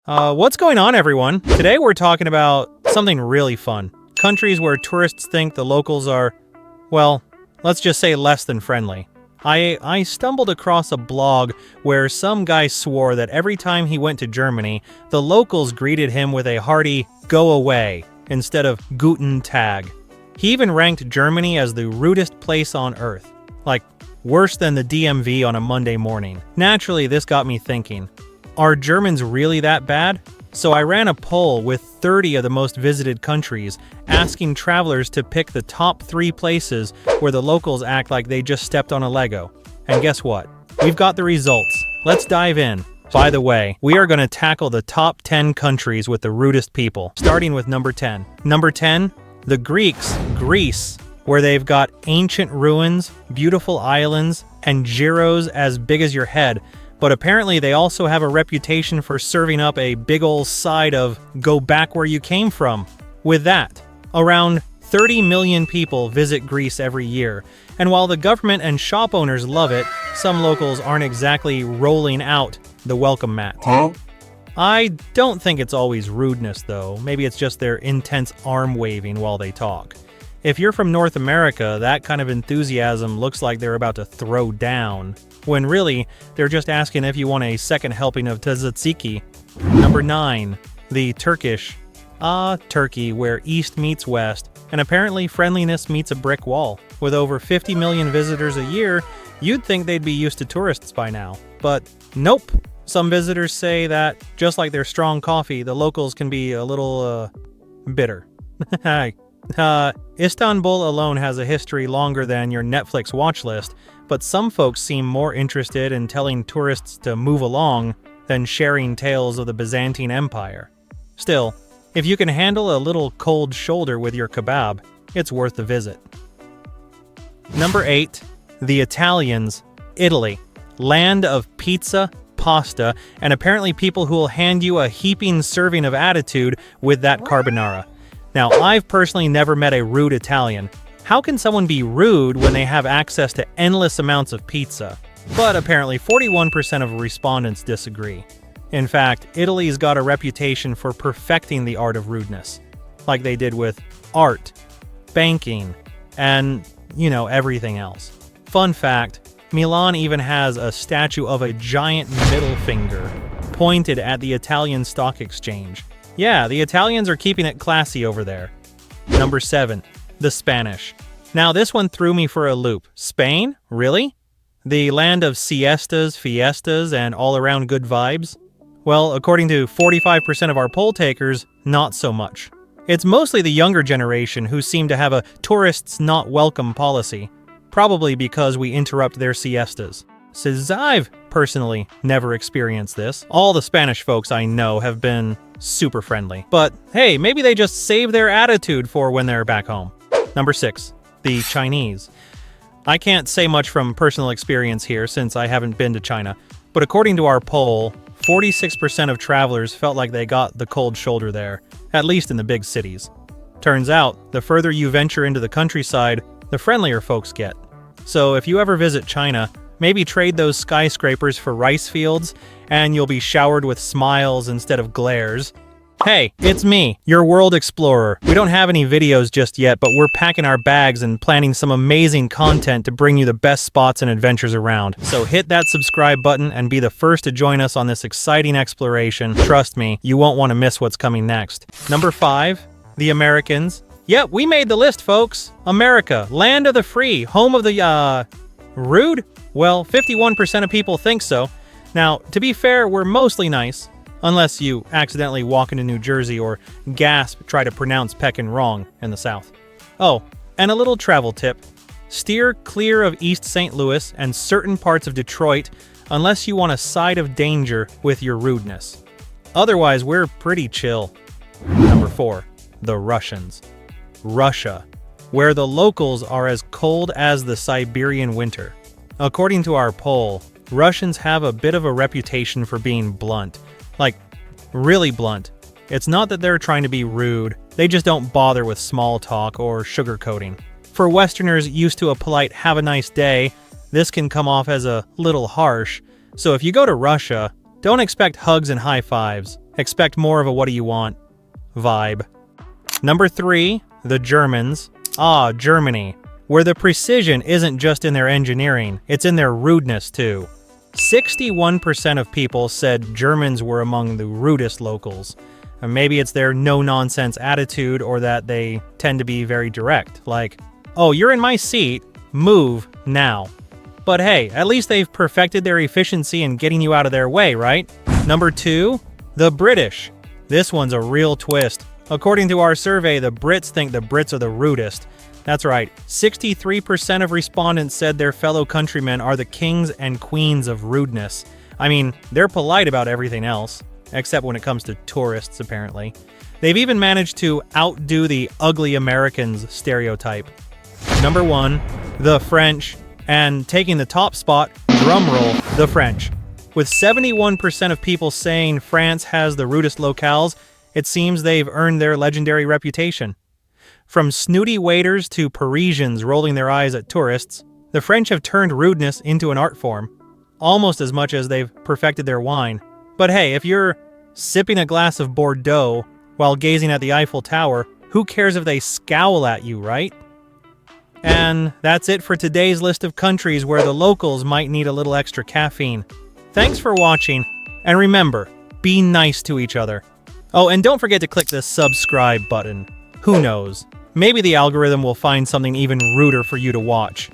What's going on, everyone? Today we're talking about something really fun. Countries where tourists think the locals are, well, let's just say less than friendly. I stumbled across a blog where some guy swore that every time he went to Germany, the locals greeted him with a hearty "go away" instead of "Guten Tag." He even ranked Germany as the rudest place on earth. Like, worse than the DMV on a Monday morning. Naturally, this got me thinking. Are Germans really that bad? So I ran a poll with 30 of the most visited countries, asking travelers to pick the top 3 places where the locals act like they just stepped on a Lego. And guess what? We've got the results. Let's dive in. By the way, we are going to tackle the top 10 countries with the rudest people, starting with number 10. Number 10, the Greeks, Greece, where they've got ancient ruins, beautiful islands, and gyros as big as your head. But apparently they also have a reputation for serving up a big ol' side of "go back where you came from." With that, around 30 million people visit Greece every year, and while the government and shop owners love it, some locals aren't exactly rolling out the welcome mat. I don't think it's always rudeness though, maybe it's just their intense arm waving while they talk. If you're from North America, that kind of enthusiasm looks like they're about to throw down, when really, they're just asking if you want a second helping of tzatziki. Number 9. The Turkish. Turkey, where East meets West, and apparently friendliness meets a brick wall. With over 50 million visitors a year, you'd think they'd be used to tourists by now. But nope. Some visitors say that, just like their strong coffee, the locals can be a little, bitter. Istanbul alone has a history longer than your Netflix watch list, but some folks seem more interested in telling tourists to move along than sharing tales of the Byzantine Empire. Still, if you can handle a little cold shoulder with your kebab, it's worth the visit. Number 8. The Italians, Italy, land of pizza, pasta, and apparently people who will hand you a heaping serving of attitude with that carbonara. Now, I've personally never met a rude Italian. How can someone be rude when they have access to endless amounts of pizza? But apparently 41% of respondents disagree. In fact, Italy's got a reputation for perfecting the art of rudeness, like they did with art, banking, and, everything else. Fun fact, Milan even has a statue of a giant middle finger pointed at the Italian Stock Exchange. Yeah, the Italians are keeping it classy over there. Number 7. The Spanish. Now this one threw me for a loop. Spain? Really? The land of siestas, fiestas, and all-around good vibes? Well, according to 45% of our poll takers, not so much. It's mostly the younger generation who seem to have a tourists not welcome policy, probably because we interrupt their siestas. Since I've personally never experienced this, all the Spanish folks I know have been super friendly. But hey, maybe they just save their attitude for when they're back home. Number 6. The Chinese. I can't say much from personal experience here since I haven't been to China, but according to our poll, 46% of travelers felt like they got the cold shoulder there, at least in the big cities. Turns out, the further you venture into the countryside, the friendlier folks get. So if you ever visit China, maybe trade those skyscrapers for rice fields, and you'll be showered with smiles instead of glares. Hey, it's me, your world explorer. We don't have any videos just yet, but we're packing our bags and planning some amazing content to bring you the best spots and adventures around. So hit that subscribe button and be the first to join us on this exciting exploration. Trust me, you won't want to miss what's coming next. Number 5, the Americans. Yep, we made the list, folks. America, land of the free, home of the, rude? Well, 51% of people think so. Now, to be fair, we're mostly nice. Unless you accidentally walk into New Jersey or try to pronounce Pekin wrong in the South. Oh, and a little travel tip. Steer clear of East St. Louis and certain parts of Detroit unless you want a side of danger with your rudeness. Otherwise, we're pretty chill. Number 4. The Russians. Russia, where the locals are as cold as the Siberian winter. According to our poll, Russians have a bit of a reputation for being blunt. Like, really blunt. It's not that they're trying to be rude, they just don't bother with small talk or sugarcoating. For Westerners used to a polite "have a nice day," this can come off as a little harsh, so if you go to Russia, don't expect hugs and high fives. Expect more of a what do you want vibe. Number 3, the Germans. Ah, Germany, where the precision isn't just in their engineering, it's in their rudeness too. 61% of people said Germans were among the rudest locals. And maybe it's their no-nonsense attitude or that they tend to be very direct, like, oh, you're in my seat, move now. But hey, at least they've perfected their efficiency in getting you out of their way, right? Number 2, the British. This one's a real twist. According to our survey, the Brits think the Brits are the rudest. That's right, 63% of respondents said their fellow countrymen are the kings and queens of rudeness. I mean, they're polite about everything else, except when it comes to tourists, apparently. They've even managed to outdo the ugly Americans stereotype. Number 1, the French. And taking the top spot, drumroll, the French. With 71% of people saying France has the rudest locales, it seems they've earned their legendary reputation. From snooty waiters to Parisians rolling their eyes at tourists, the French have turned rudeness into an art form, almost as much as they've perfected their wine. But hey, if you're sipping a glass of Bordeaux while gazing at the Eiffel Tower, who cares if they scowl at you, right? And that's it for today's list of countries where the locals might need a little extra caffeine. Thanks for watching, and remember, be nice to each other. Oh, and don't forget to click the subscribe button. Who knows? Maybe the algorithm will find something even ruder for you to watch.